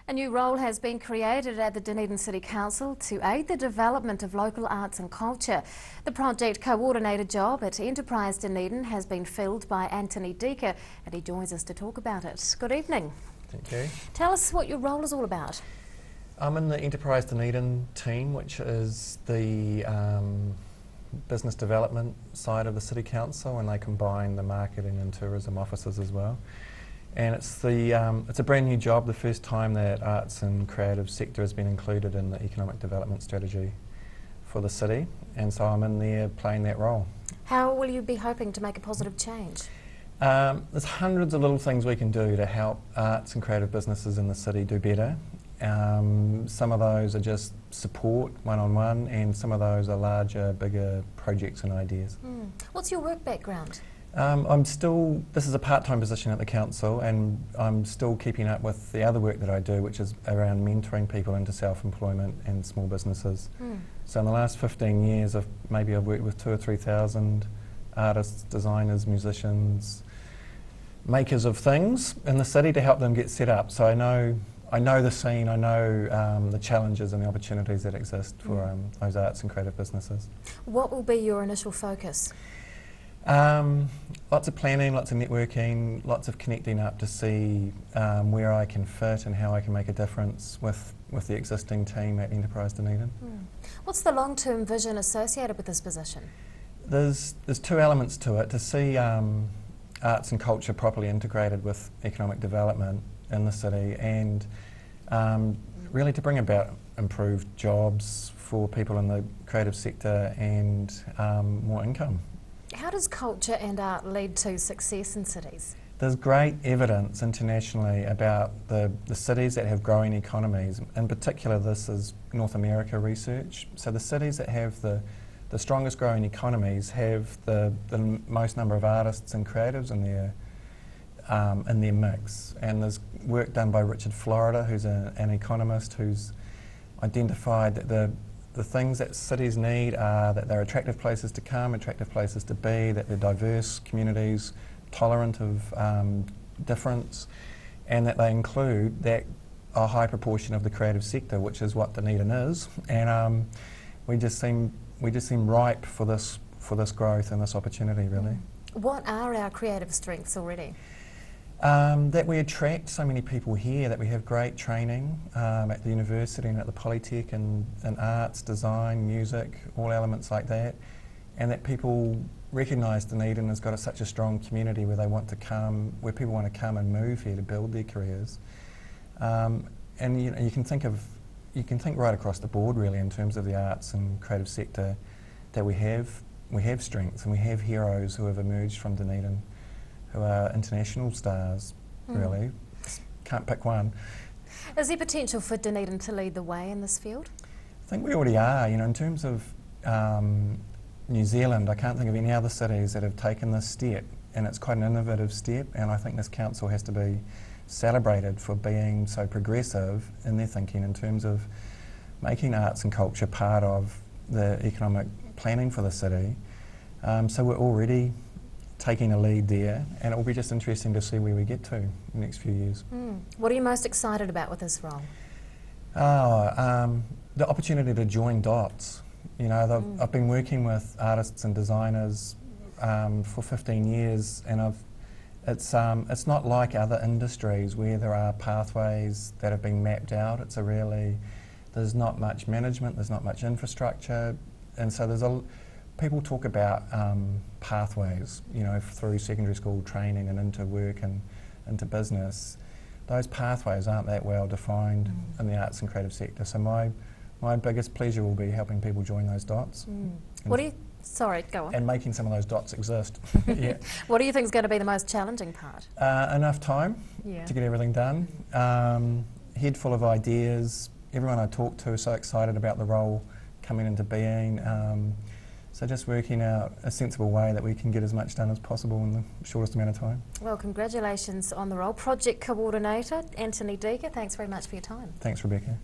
A new role has been created at the Dunedin City Council to aid the development of local arts and culture. The project co-ordinator job at Enterprise Dunedin has been filled by Antony Deaker, and he joins us to talk about it. Good evening. Thank you. Tell us what your role is all about. I'm in the Enterprise Dunedin team, which is the business development side of the City Council, and they combine the marketing and tourism offices as well. And it's a brand new job, the first time that arts and creative sector has been included in the economic development strategy for the city, and so I'm in there playing that role. How will you be hoping to make a positive change? There's hundreds of little things we can do to help arts and creative businesses in the city do better. Some of those are just support one-on-one, and some of those are larger, bigger projects and ideas. What's your work background? This is a part-time position at the council, and I'm still keeping up with the other work that I do, which is around mentoring people into self-employment and small businesses. So in the last 15 years, I've worked with 2,000 or 3,000 artists, designers, musicians, makers of things in the city to help them get set up. So I know the scene, I know the challenges and the opportunities that exist for those arts and creative businesses. What will be your initial focus? Lots of planning, lots of networking, lots of connecting up to see where I can fit and how I can make a difference with the existing team at Enterprise Dunedin. What's the long-term vision associated with this position? There's two elements to it. To see arts and culture properly integrated with economic development in the city, and really to bring about improved jobs for people in the creative sector and more income. How does culture and art lead to success in cities? There's great evidence internationally about the cities that have growing economies. In particular, this is North America research. So the cities that have the strongest growing economies have the most number of artists and creatives in their mix. And there's work done by Richard Florida, who's an economist, who's identified that the things that cities need are that they're attractive places to come, attractive places to be, that they're diverse communities, tolerant of difference, and that they include a high proportion of the creative sector, which is what Dunedin is. And we just seem ripe for this growth and this opportunity, really. What are our creative strengths already? That we attract so many people here, that we have great training at the university and at the Polytech in arts, design, music, all elements like that, and that people recognise Dunedin has got such a strong community where people want to come and move here to build their careers. And you can think right across the board really in terms of the arts and creative sector that we have strengths, and we have heroes who have emerged from Dunedin, who are international stars, really. Can't pick one. Is there potential for Dunedin to lead the way in this field? I think we already are. In terms of New Zealand, I can't think of any other cities that have taken this step, and it's quite an innovative step, and I think this council has to be celebrated for being so progressive in their thinking in terms of making arts and culture part of the economic planning for the city. So we're already taking a lead there, and it will be just interesting to see where we get to in the next few years. What are you most excited about with this role? The opportunity to join dots. I've been working with artists and designers for 15 years, and it's not like other industries where there are pathways that have been mapped out. There's not much management, there's not much infrastructure, and so people talk about pathways, through secondary school training and into work and into business. Those pathways aren't that well defined in the arts and creative sector. So my biggest pleasure will be helping people join those dots. Sorry, go on. And making some of those dots exist. Yeah. What do you think is going to be the most challenging part? Enough time to get everything done. Head full of ideas. Everyone I talk to is so excited about the role coming into being. So just working out a sensible way that we can get as much done as possible in the shortest amount of time. Well, congratulations on the role. Project Co-ordinator, Antony Deaker, thanks very much for your time. Thanks, Rebecca.